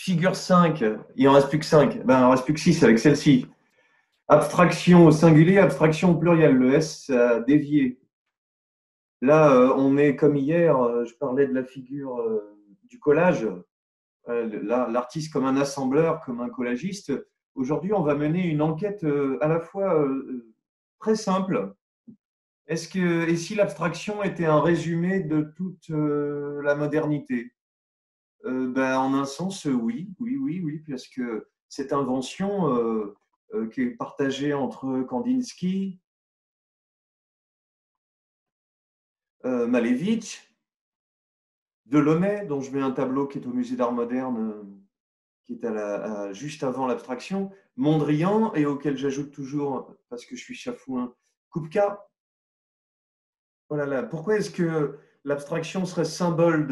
Figure 5, il en reste plus que 5. Ben, il en reste plus que 6 avec celle-ci. Abstraction au singulier, abstraction au pluriel. Le S a dévié. Là, on est comme hier, je parlais de la figure du collage. L'artiste comme un assembleur, comme un collagiste. Aujourd'hui, on va mener une enquête à la fois très simple. Et si l'abstraction était un résumé de toute la modernité? Ben, en un sens, oui, oui, oui, oui, parce que cette invention qui est partagée entre Kandinsky, Malevich, Delaunay, dont je mets un tableau qui est au Musée d'Art moderne, qui est juste avant l'abstraction, Mondrian, et auquel j'ajoute toujours, parce que je suis chafouin, Kupka. Oh là là, pourquoi est-ce que l'abstraction serait symbole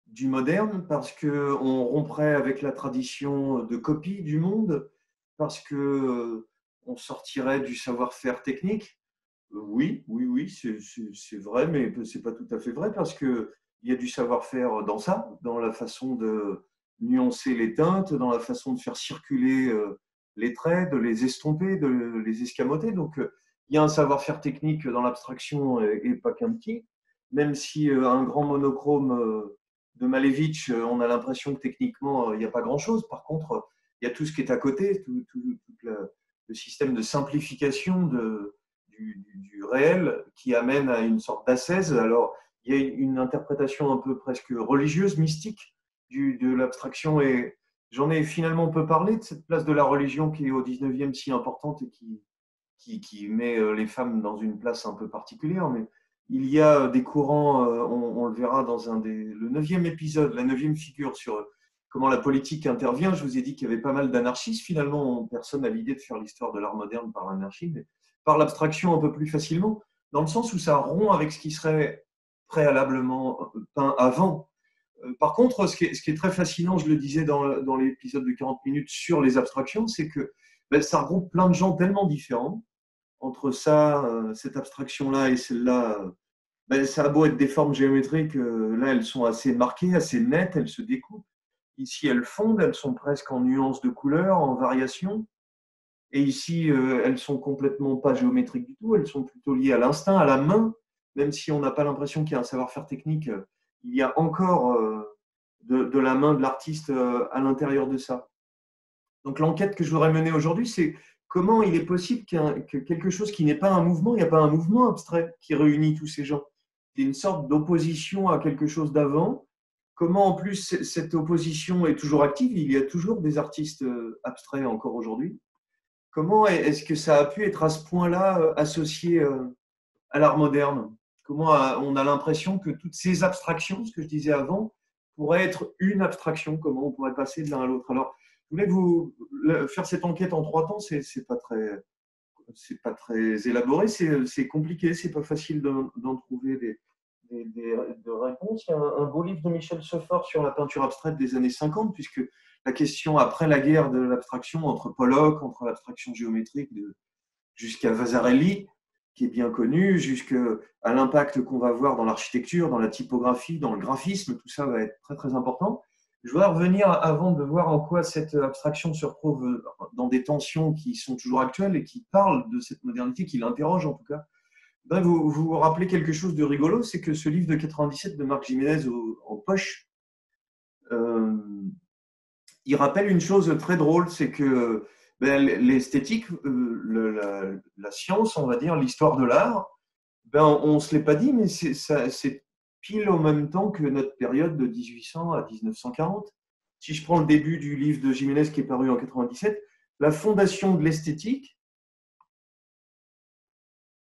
du moderne? Parce qu'on romprait avec la tradition de copie du monde, parce que on sortirait du savoir-faire technique. Oui, oui, oui, c'est vrai, mais c'est pas tout à fait vrai parce que il y a du savoir-faire dans ça, dans la façon de nuancer les teintes, dans la façon de faire circuler les traits, de les estomper, de les escamoter. Donc, il y a un savoir-faire technique dans l'abstraction et pas qu'un petit. Même si un grand monochrome de Malevich, on a l'impression que techniquement, il n'y a pas grand-chose. Par contre, il y a tout ce qui est à côté, le système de simplification du réel qui amène à une sorte d'ascèse. Alors, il y a une interprétation un peu presque religieuse, mystique de l'abstraction et j'en ai finalement peu parlé de cette place de la religion qui est au 19e si importante et qui met les femmes dans une place un peu particulière. Mais il y a des courants, on le verra dans le 9e épisode, la 9e figure sur comment la politique intervient. Je vous ai dit qu'il y avait pas mal d'anarchistes. Finalement, personne n'a l'idée de faire l'histoire de l'art moderne par l'anarchie, mais par l'abstraction un peu plus facilement, dans le sens où ça rompt avec ce qui serait préalablement peint avant. Par contre, ce qui est très fascinant, je le disais dans l'épisode de 40 minutes sur les abstractions, c'est que ben, ça regroupe plein de gens tellement différents. Entre ça, cette abstraction-là et celle-là, ben, ça a beau être des formes géométriques, là, elles sont assez marquées, assez nettes, elles se découpent. Ici, elles fondent, elles sont presque en nuances de couleurs, en variations. Et ici, elles sont complètement pas géométriques du tout, elles sont plutôt liées à l'instinct, à la main, même si on n'a pas l'impression qu'il y a un savoir-faire technique, il y a encore de la main de l'artiste à l'intérieur de ça. Donc l'enquête que je voudrais mener aujourd'hui, c'est comment il est possible que quelque chose qui n'est pas un mouvement, il n'y a pas un mouvement abstrait qui réunit tous ces gens. C'est une sorte d'opposition à quelque chose d'avant. Comment en plus cette opposition est toujours active, il y a toujours des artistes abstraits encore aujourd'hui. Comment est-ce que ça a pu être à ce point-là associé à l'art moderne? Comment on a l'impression que toutes ces abstractions, ce que je disais avant, pourraient être une abstraction? Comment on pourrait passer de l'un à l'autre? Alors, je voulais faire cette enquête en 3 temps, c'est pas très élaboré, c'est compliqué, c'est pas facile d'en trouver de réponses. Il y a un beau livre de Michel Seuphor sur la peinture abstraite des années 50, puisque la question après la guerre de l'abstraction entre Pollock, entre l'abstraction géométrique jusqu'à Vasarely, qui est bien connu, jusqu'à l'impact qu'on va voir dans l'architecture, dans la typographie, dans le graphisme, tout ça va être très très important. Je voudrais revenir avant de voir en quoi cette abstraction se retrouve dans des tensions qui sont toujours actuelles et qui parlent de cette modernité, qui l'interrogent en tout cas. Vous rappelez quelque chose de rigolo, c'est que ce livre de 97 de Marc Jiménez en poche, euh, il rappelle une chose très drôle, c'est que ben, l'esthétique, la science, on va dire, l'histoire de l'art, ben, on ne se l'est pas dit, mais c'est pile au même temps que notre période de 1800 à 1940. Si je prends le début du livre de Jiménez qui est paru en 97, la fondation de l'esthétique,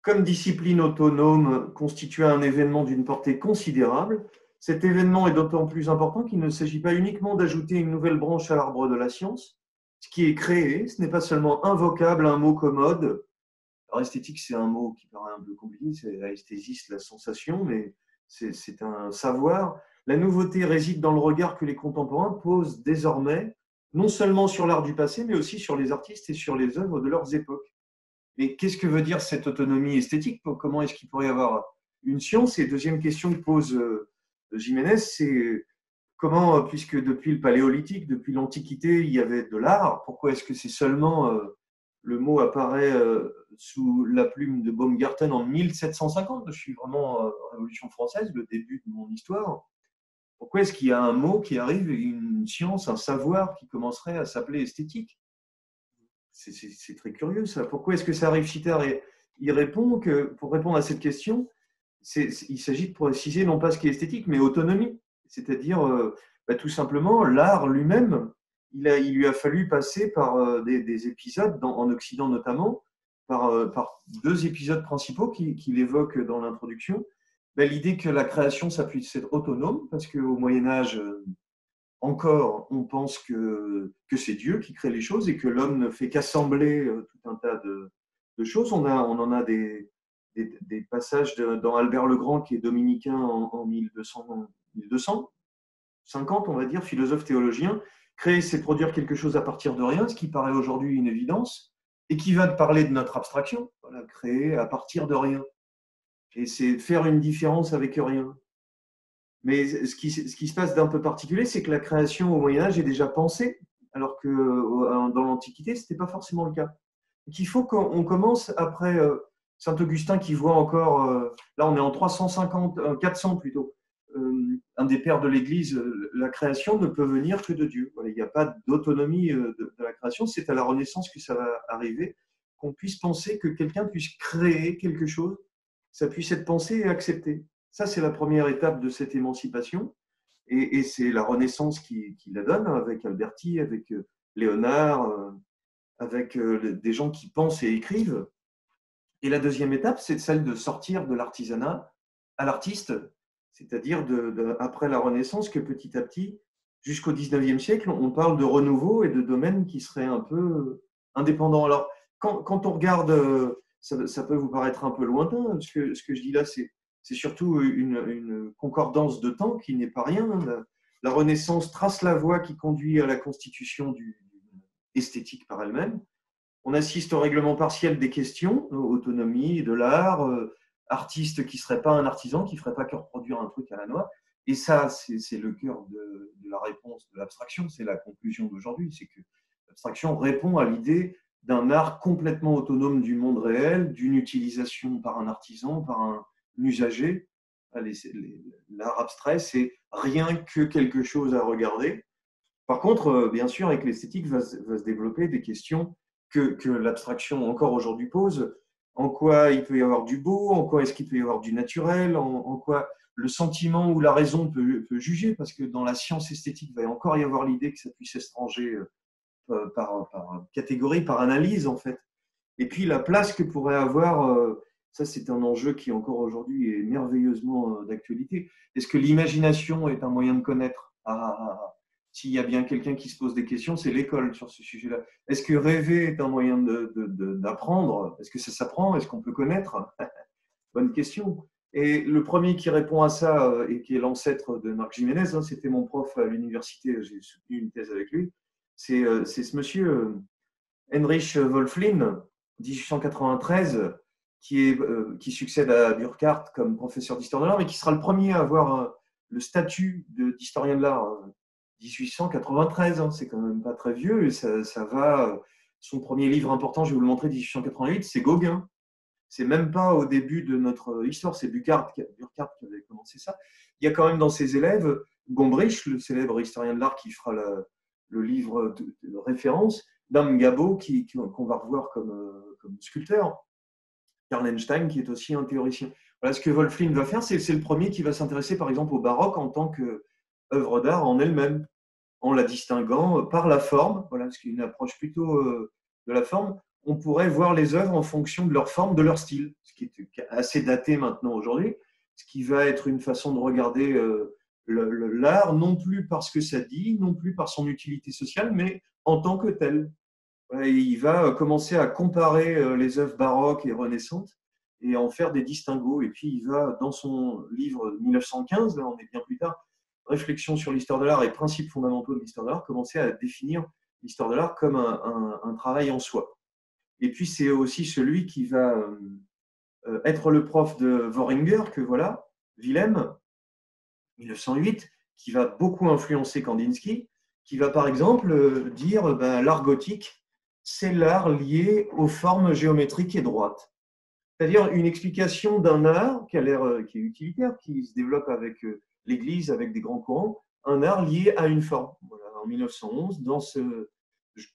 comme discipline autonome, constituait un événement d'une portée considérable. Cet événement est d'autant plus important qu'il ne s'agit pas uniquement d'ajouter une nouvelle branche à l'arbre de la science. Ce qui est créé, ce n'est pas seulement un vocable, un mot commode. Alors, esthétique, c'est un mot qui paraît un peu compliqué, c'est l'aesthésie, la sensation, mais c'est un savoir. La nouveauté réside dans le regard que les contemporains posent désormais, non seulement sur l'art du passé, mais aussi sur les artistes et sur les œuvres de leurs époques. Mais qu'est-ce que veut dire cette autonomie esthétique? Comment est-ce qu'il pourrait y avoir une science? Et deuxième question que pose Jiménez, c'est comment, puisque depuis le Paléolithique, depuis l'Antiquité, il y avait de l'art, pourquoi est-ce que c'est seulement le mot apparaît sous la plume de Baumgarten en 1750? Je suis vraiment Révolution française, le début de mon histoire. Pourquoi est-ce qu'il y a un mot qui arrive, une science, un savoir qui commencerait à s'appeler esthétique? C'est très curieux ça. Pourquoi est-ce que ça arrive si tard? Et il répond que pour répondre à cette question, il s'agit de préciser non pas ce qui est esthétique, mais autonomie. C'est-à-dire tout simplement l'art lui-même. Il lui a fallu passer par des épisodes, en Occident notamment, par deux épisodes principaux qu'il évoque dans l'introduction. L'idée que la création, ça puisse être autonome, parce qu'au Moyen-Âge, encore, on pense que c'est Dieu qui crée les choses et que l'homme ne fait qu'assembler tout un tas de choses. On en a des passages dans Albert le Grand, qui est dominicain en 1250, on va dire, philosophe théologien. Créer, c'est produire quelque chose à partir de rien, ce qui paraît aujourd'hui une évidence, et qui va parler de notre abstraction. Voilà, créer à partir de rien. Et c'est faire une différence avec rien. Mais ce qui se passe d'un peu particulier, c'est que la création au Moyen-Âge est déjà pensée, alors que dans l'Antiquité, ce n'était pas forcément le cas. Donc il faut qu'on commence après Saint-Augustin qui voit encore, là on est en 350, 400 plutôt, un des pères de l'Église, la création ne peut venir que de Dieu. Voilà, il n'y a pas d'autonomie de la création, c'est à la Renaissance que ça va arriver, qu'on puisse penser que quelqu'un puisse créer quelque chose, ça puisse être pensé et accepté. Ça, c'est la première étape de cette émancipation. Et c'est la Renaissance qui la donne, avec Alberti, avec Léonard, avec des gens qui pensent et écrivent. Et la deuxième étape, c'est celle de sortir de l'artisanat à l'artiste, c'est-à-dire après la Renaissance, que petit à petit, jusqu'au 19e siècle, on parle de renouveau et de domaines qui seraient un peu indépendants. Alors, quand on regarde, ça peut vous paraître un peu lointain, ce que je dis là, c'est surtout une concordance de temps qui n'est pas rien. La Renaissance trace la voie qui conduit à la constitution esthétique par elle-même. On assiste au règlement partiel des questions, autonomie, de l'art, artiste qui ne serait pas un artisan, qui ne ferait pas que reproduire un truc à la noix. Et ça, c'est le cœur de la réponse de l'abstraction, c'est la conclusion d'aujourd'hui, c'est que l'abstraction répond à l'idée d'un art complètement autonome du monde réel, d'une utilisation par un artisan, par un usager. L'art abstrait, c'est rien que quelque chose à regarder. Par contre, bien sûr, avec l'esthétique va se développer des questions que l'abstraction encore aujourd'hui pose. En quoi il peut y avoir du beau, en quoi est-ce qu'il peut y avoir du naturel, en quoi le sentiment ou la raison peut juger, parce que dans la science esthétique, il va encore y avoir l'idée que ça puisse être rangé par catégorie, par analyse en fait. Et puis la place que pourrait avoir, ça c'est un enjeu qui encore aujourd'hui est merveilleusement d'actualité. Est-ce que l'imagination est un moyen de connaître? S'il y a bien quelqu'un qui se pose des questions, c'est l'école sur ce sujet-là. Est-ce que rêver est un moyen d'apprendre? Est-ce que ça s'apprend? Est-ce qu'on peut connaître? Bonne question. Et le premier qui répond à ça, et qui est l'ancêtre de Marc Jiménez, hein, c'était mon prof à l'université, j'ai soutenu une thèse avec lui, c'est ce monsieur Heinrich Wölfflin, 1893, qui succède à Burckhardt comme professeur d'histoire de l'art, mais qui sera le premier à avoir le statut d'historien de l'art. 1893, hein, c'est quand même pas très vieux, et ça va. Son premier livre important, je vais vous le montrer, 1888, c'est Gauguin. C'est même pas au début de notre histoire, c'est Burckhardt qui avait commencé ça. Il y a quand même dans ses élèves Gombrich, le célèbre historien de l'art qui fera le livre de référence, Dame Gabo, qu'on va revoir comme sculpteur, Karl Einstein, qui est aussi un théoricien. Voilà, ce que Wölfflin va faire, c'est le premier qui va s'intéresser par exemple au baroque en tant qu'œuvre d'art en elle-même, en la distinguant par la forme, voilà, ce qui est une approche plutôt de la forme. On pourrait voir les œuvres en fonction de leur forme, de leur style, ce qui est assez daté maintenant aujourd'hui, ce qui va être une façon de regarder l'art, non plus parce que ça dit, non plus par son utilité sociale, mais en tant que tel. Et il va commencer à comparer les œuvres baroques et renaissantes et en faire des distinguos. Et puis il va, dans son livre 1915, là on est bien plus tard, Réflexion sur l'histoire de l'art et principes fondamentaux de l'histoire de l'art, commencer à définir l'histoire de l'art comme un travail en soi. Et puis c'est aussi celui qui va être le prof de Worringer, que voilà, Wilhelm, 1908, qui va beaucoup influencer Kandinsky, qui va par exemple dire l'art gothique, c'est l'art lié aux formes géométriques et droites. C'est-à-dire une explication d'un art qui a l'air, qui est utilitaire, qui se développe avec l'Église, avec des grands courants, un art lié à une forme. Voilà, en 1911, dans ce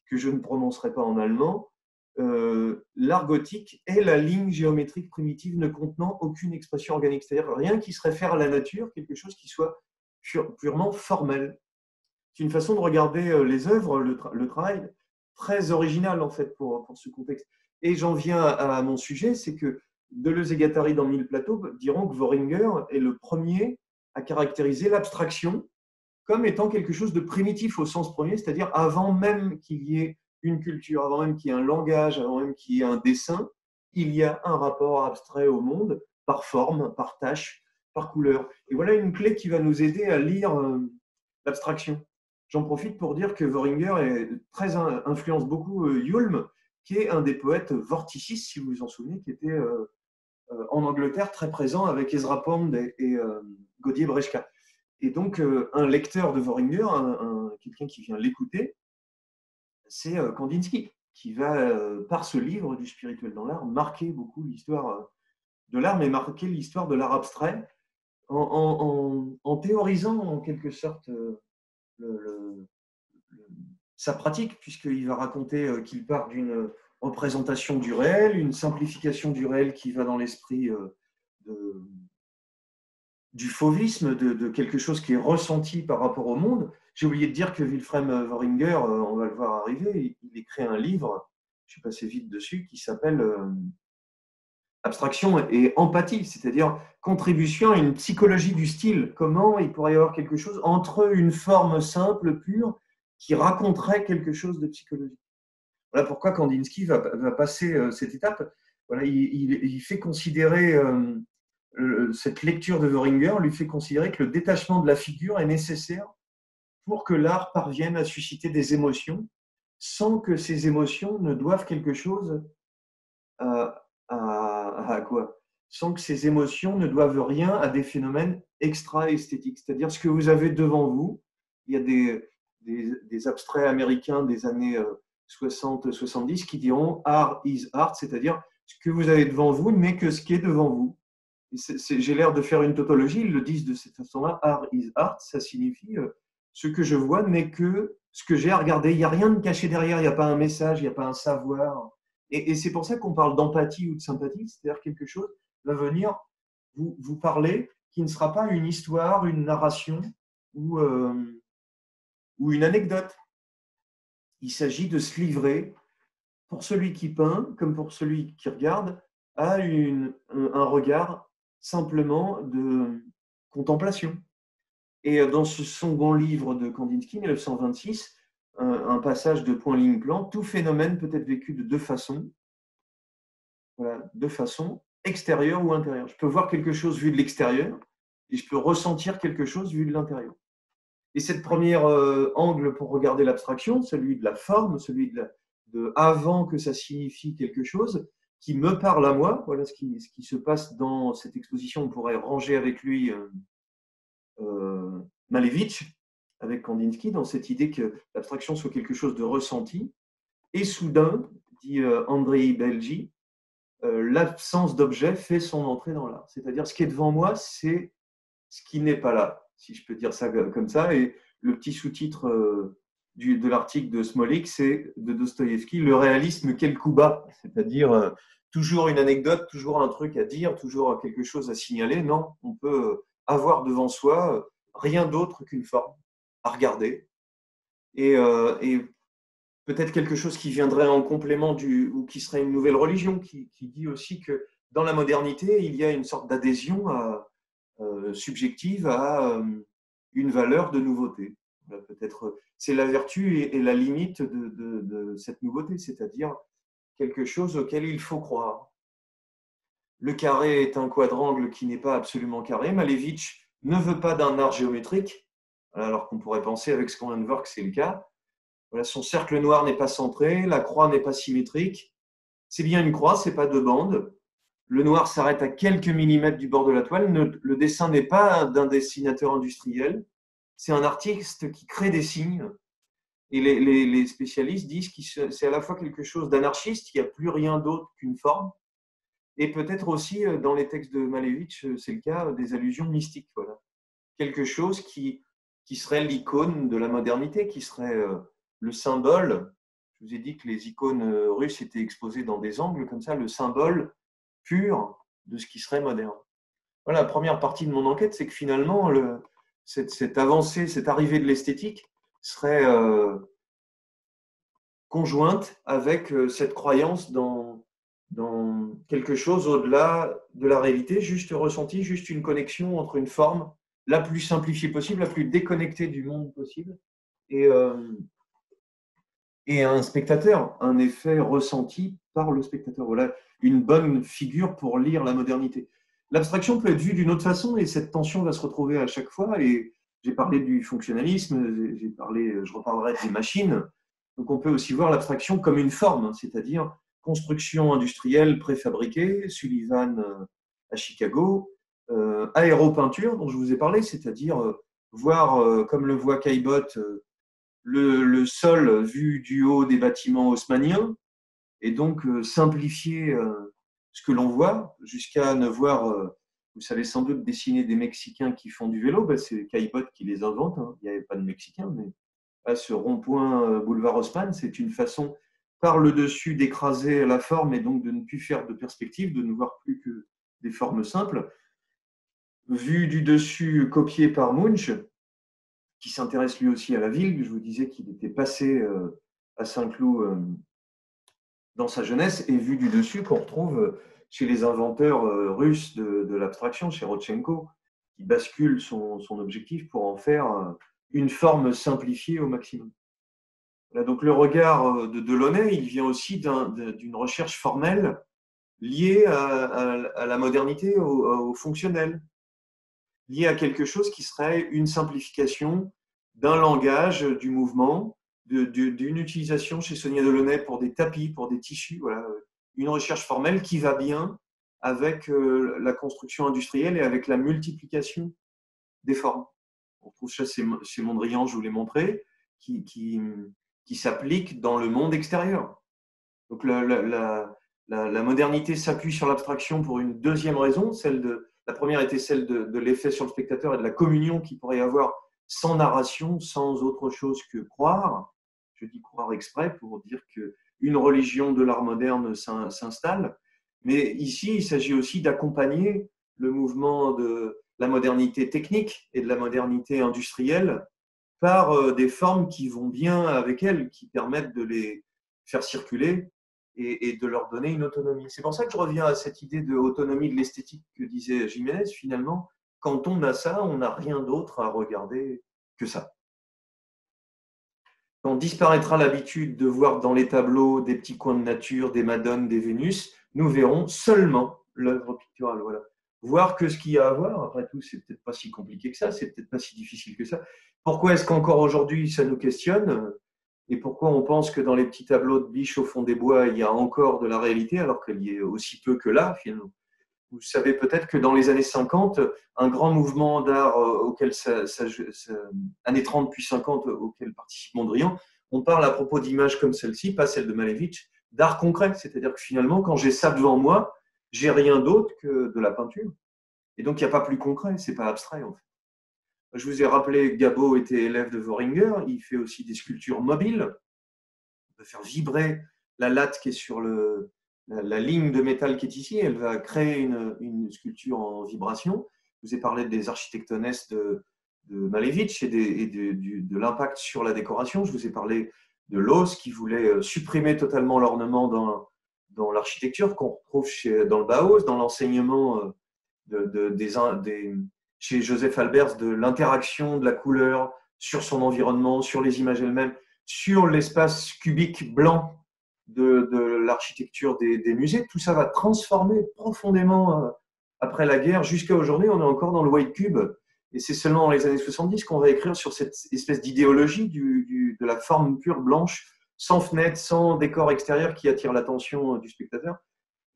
que je ne prononcerai pas en allemand, l'art gothique est la ligne géométrique primitive ne contenant aucune expression organique, c'est-à-dire rien qui se réfère à la nature, quelque chose qui soit purement formel. C'est une façon de regarder les œuvres, le travail très original en fait pour ce contexte. Et j'en viens à mon sujet, c'est que Deleuze et Guattari dans Mille plateaux diront que Voringer est le premier à caractériser l'abstraction comme étant quelque chose de primitif au sens premier, c'est-à-dire avant même qu'il y ait une culture, avant même qu'il y ait un langage, avant même qu'il y ait un dessin, il y a un rapport abstrait au monde par forme, par tâche, par couleur. Et voilà une clé qui va nous aider à lire l'abstraction. J'en profite pour dire que Voringer influence beaucoup Yulm, qui est un des poètes vorticistes, si vous vous en souvenez, qui était en Angleterre très présent avec Ezra Pound et Gaudier Brechka. Et donc, un lecteur de Voringer, quelqu'un qui vient l'écouter, c'est Kandinsky, qui va, par ce livre du spirituel dans l'art, marquer beaucoup l'histoire de l'art, mais marquer l'histoire de l'art abstrait, en théorisant en quelque sorte sa pratique, puisqu'il va raconter qu'il part d'une représentation du réel, une simplification du réel qui va dans l'esprit du fauvisme, de quelque chose qui est ressenti par rapport au monde. J'ai oublié de dire que Wilhelm Wöhringer, on va le voir arriver, il écrit un livre, je suis passé vite dessus, qui s'appelle Abstraction et empathie, c'est-à-dire contribution à une psychologie du style. Comment il pourrait y avoir quelque chose entre une forme simple, pure, qui raconterait quelque chose de psychologique. Voilà pourquoi Kandinsky va passer cette étape. Voilà, il fait considérer, cette lecture de Wöhringer lui fait considérer que le détachement de la figure est nécessaire pour que l'art parvienne à susciter des émotions, sans que ces émotions ne doivent quelque chose à quoi? Sans que ces émotions ne doivent rien à des phénomènes extra-esthétiques. C'est-à-dire ce que vous avez devant vous, il y a des abstraits américains des années 60-70 qui diront « art is art », c'est-à-dire ce que vous avez devant vous n'est que ce qui est devant vous. J'ai l'air de faire une tautologie, ils le disent de cette façon-là, « art is art », ça signifie ce que je vois n'est que ce que j'ai à regarder. Il n'y a rien de caché derrière, il n'y a pas un message, il n'y a pas un savoir. Et c'est pour ça qu'on parle d'empathie ou de sympathie, c'est-à-dire quelque chose va venir vous parler qui ne sera pas une histoire, une narration ou une anecdote. Il s'agit de se livrer, pour celui qui peint comme pour celui qui regarde, à un regard simplement de contemplation. Et dans ce second livre de Kandinsky, 1926, un passage de point ligne plan, tout phénomène peut être vécu de deux façons. Voilà, deux façons, extérieure ou intérieure. Je peux voir quelque chose vu de l'extérieur et je peux ressentir quelque chose vu de l'intérieur. Et cette première angle pour regarder l'abstraction, celui de la forme, celui de avant que ça signifie quelque chose, qui me parle à moi, voilà ce qui se passe dans cette exposition, on pourrait ranger avec lui Malevich, avec Kandinsky, dans cette idée que l'abstraction soit quelque chose de ressenti. Et soudain, dit Andrei Belgi, l'absence d'objet fait son entrée dans l'art. C'est-à-dire, ce qui est devant moi, c'est ce qui n'est pas là, si je peux dire ça comme ça. Et le petit sous-titre de l'article de Smolik, c'est de Dostoïevski, le réalisme, quel coup bas. C'est-à-dire, toujours une anecdote, toujours un truc à dire, toujours quelque chose à signaler. Non, on peut avoir devant soi rien d'autre qu'une forme à regarder. Et peut-être quelque chose qui viendrait en complément ou qui serait une nouvelle religion, qui dit aussi que dans la modernité, il y a une sorte d'adhésion subjective à une valeur de nouveauté. Peut-être c'est la vertu et la limite de cette nouveauté, c'est-à-dire quelque chose auquel il faut croire. Le carré est un quadrangle qui n'est pas absolument carré. Malevich ne veut pas d'un art géométrique, alors qu'on pourrait penser avec ce qu'on vient de voir que c'est le cas. Voilà, son cercle noir n'est pas centré, la croix n'est pas symétrique. C'est bien une croix, ce n'est pas deux bandes. Le noir s'arrête à quelques millimètres du bord de la toile. Le dessin n'est pas d'un dessinateur industriel. c'est un artiste qui crée des signes. Et les spécialistes disent que c'est à la fois quelque chose d'anarchiste, il n'y a plus rien d'autre qu'une forme, et peut-être aussi, dans les textes de Malevich, c'est le cas, des allusions mystiques. Voilà. Quelque chose qui serait l'icône de la modernité, qui serait le symbole. Je vous ai dit que les icônes russes étaient exposées dans des angles comme ça, le symbole pur de ce qui serait moderne. Voilà, la première partie de mon enquête, c'est que finalement, cette avancée, cette arrivée de l'esthétique serait conjointe avec cette croyance dans quelque chose au-delà de la réalité, juste ressenti, juste une connexion entre une forme la plus simplifiée possible, la plus déconnectée du monde possible, et, euh, et un spectateur, un effet ressenti par le spectateur. Voilà une bonne figure pour lire la modernité. L'abstraction peut être vue d'une autre façon et cette tension va se retrouver à chaque fois. Et j'ai parlé du fonctionnalisme, je reparlerai des machines. Donc on peut aussi voir l'abstraction comme une forme, c'est-à-dire construction industrielle préfabriquée, Sullivan à Chicago, aéropeinture dont je vous ai parlé, c'est-à-dire voir, comme le voit Caillebotte, le sol vu du haut des bâtiments haussmanniens, et donc simplifier ce que l'on voit jusqu'à ne voir, vous savez sans doute dessiner des Mexicains qui font du vélo, ben, c'est Caillebotte qui les invente, hein. Il n'y avait pas de Mexicains, mais à ce rond-point boulevard Haussmann, c'est une façon par le dessus d'écraser la forme et donc de ne plus faire de perspective, de ne voir plus que des formes simples. Vu du dessus, copié par Munch, qui s'intéresse lui aussi à la ville. Je vous disais qu'il était passé à Saint-Cloud dans sa jeunesse et vu du dessus qu'on retrouve chez les inventeurs russes de l'abstraction, chez Rodchenko, qui bascule son objectif pour en faire une forme simplifiée au maximum. Voilà, donc le regard de Delaunay, il vient aussi d'une recherche formelle liée à la modernité, au fonctionnel, liée à quelque chose qui serait une simplification d'un langage, du mouvement, d'une utilisation chez Sonia Delaunay pour des tapis, pour des tissus. Voilà, une recherche formelle qui va bien avec la construction industrielle et avec la multiplication des formes. On trouve ça chez Mondrian, je vous l'ai montré, qui s'applique dans le monde extérieur. Donc la modernité s'appuie sur l'abstraction pour une deuxième raison. La première était celle de l'effet sur le spectateur et de la communion qu'il pourrait y avoir sans narration, sans autre chose que croire. Je dis croire exprès pour dire qu'une religion de l'art moderne s'installe. Mais ici, il s'agit aussi d'accompagner le mouvement de la modernité technique et de la modernité industrielle par des formes qui vont bien avec elles, qui permettent de les faire circuler et de leur donner une autonomie. C'est pour ça que je reviens à cette idée de autonomie de l'esthétique que disait Jiménez. Finalement, quand on a ça, on n'a rien d'autre à regarder que ça. Quand disparaîtra l'habitude de voir dans les tableaux des petits coins de nature, des Madones, des Vénus, nous verrons seulement l'œuvre picturale. Voilà. Voir que ce qu'il y a à voir, après tout, c'est peut-être pas si compliqué que ça, c'est peut-être pas si difficile que ça. Pourquoi est-ce qu'encore aujourd'hui ça nous questionne? Et pourquoi on pense que dans les petits tableaux de biche au fond des bois, il y a encore de la réalité, alors qu'il y a aussi peu que là, finalement? Vous savez peut-être que dans les années 50, un grand mouvement d'art années 30 puis 50 auquel participe Mondrian, on parle à propos d'images comme celle-ci, pas celle de Malevich, d'art concret. C'est-à-dire que finalement, quand j'ai ça devant moi, j'ai rien d'autre que de la peinture. Et donc, il n'y a pas plus concret, c'est pas abstrait en fait. Je vous ai rappelé que Gabo était élève de Voringer, il fait aussi des sculptures mobiles. On peut faire vibrer la latte qui est sur la ligne de métal qui est ici, elle va créer une sculpture en vibration. Je vous ai parlé des architectonesses de Malevich et de l'impact sur la décoration. Je vous ai parlé de Loos qui voulait supprimer totalement l'ornement dans l'architecture qu'on retrouve dans le Bauhaus, dans l'enseignement chez Joseph Albers de l'interaction de la couleur sur son environnement, sur les images elles-mêmes, sur l'espace cubique blanc de l'architecture des musées. Tout ça va transformer profondément après la guerre. Jusqu'à aujourd'hui, on est encore dans le white cube. Et c'est seulement dans les années 70 qu'on va écrire sur cette espèce d'idéologie de la forme pure blanche, sans fenêtre, sans décor extérieur qui attire l'attention du spectateur.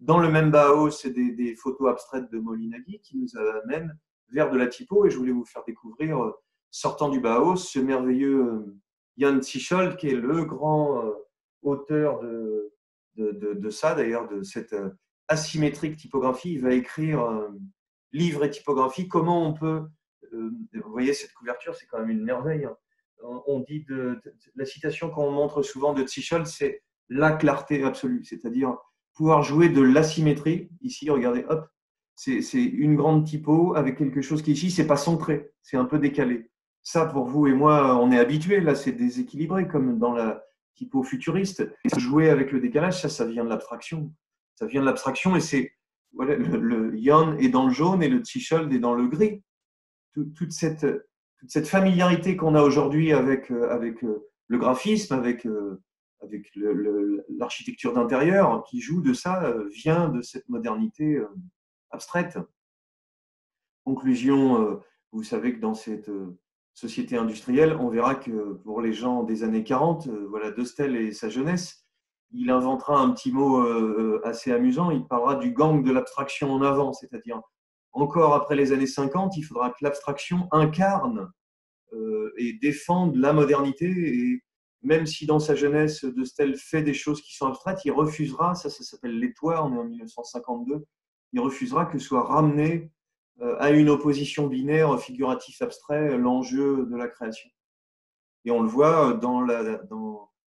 Dans le même Bauhaus, c'est des photos abstraites de Molinagui qui nous amènent vers de la typo. Et je voulais vous faire découvrir sortant du Bauhaus, ce merveilleux Jan Tschichold, qui est le grand auteur de ça, d'ailleurs, de cette asymétrique typographie. Il va écrire livre et typographie. Comment on peut, vous voyez cette couverture, c'est quand même une merveille. Hein. On dit la citation qu'on montre souvent de Tschichold, c'est la clarté absolue, c'est-à-dire pouvoir jouer de l'asymétrie. Ici, regardez, hop, c'est une grande typo avec quelque chose qui ici, c'est pas centré, c'est un peu décalé. Ça, pour vous et moi, on est habitués. Là, c'est déséquilibré comme dans la typo futuriste. Et jouer avec le décalage, ça vient de l'abstraction. Ça vient de l'abstraction et c'est voilà, le Jan est dans le jaune et le Tschichold est dans le gris. Toute cette familiarité qu'on a aujourd'hui avec le graphisme, avec l'architecture d'intérieur qui joue de ça, vient de cette modernité abstraite. Conclusion, vous savez que dans cette société industrielle, on verra que pour les gens des années 40, voilà, De Stel et sa jeunesse, il inventera un petit mot assez amusant, il parlera du gang de l'abstraction en avant, c'est-à-dire encore après les années 50, il faudra que l'abstraction incarne et défende la modernité. Et même si dans sa jeunesse, De Stel fait des choses qui sont abstraites, il refusera, ça s'appelle l'étoile, on est en 1952, il refusera que soit ramené à une opposition binaire figuratif-abstrait l'enjeu de la création. Et on le voit dans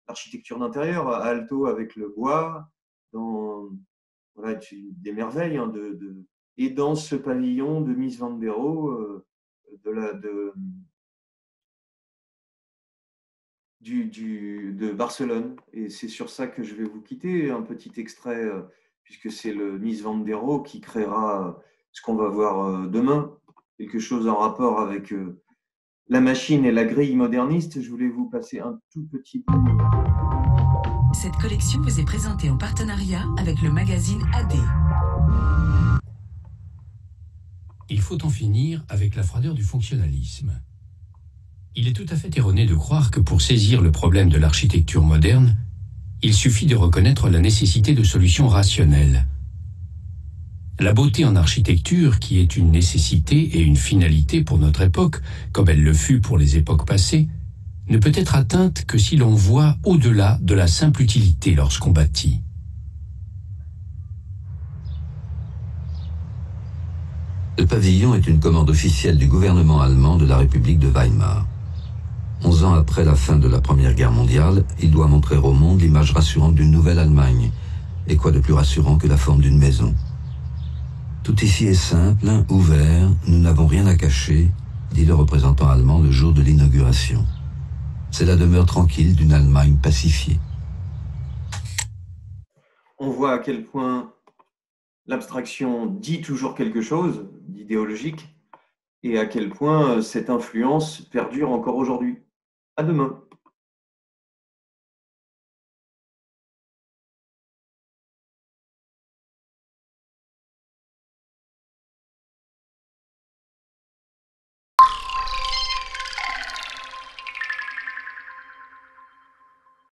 l'architecture d'intérieur, à Alto avec le bois, dans voilà, des merveilles. Hein, et dans ce pavillon de Mies van der Rohe, de Barcelone. Et c'est sur ça que je vais vous quitter. Un petit extrait, puisque c'est le Mies van der Rohe qui créera ce qu'on va voir demain, quelque chose en rapport avec la machine et la grille moderniste. Je voulais vous passer un tout petit peu. Cette collection vous est présentée en partenariat avec le magazine AD. Il faut en finir avec la froideur du fonctionnalisme. Il est tout à fait erroné de croire que pour saisir le problème de l'architecture moderne, il suffit de reconnaître la nécessité de solutions rationnelles. La beauté en architecture, qui est une nécessité et une finalité pour notre époque, comme elle le fut pour les époques passées, ne peut être atteinte que si l'on voit au-delà de la simple utilité lorsqu'on bâtit. Le pavillon est une commande officielle du gouvernement allemand de la République de Weimar. 11 ans après la fin de la Première Guerre mondiale, il doit montrer au monde l'image rassurante d'une nouvelle Allemagne. Et quoi de plus rassurant que la forme d'une maison? Tout ici est simple, ouvert, nous n'avons rien à cacher, dit le représentant allemand le jour de l'inauguration. C'est la demeure tranquille d'une Allemagne pacifiée. On voit à quel point l'abstraction dit toujours quelque chose d'idéologique et à quel point cette influence perdure encore aujourd'hui. À demain.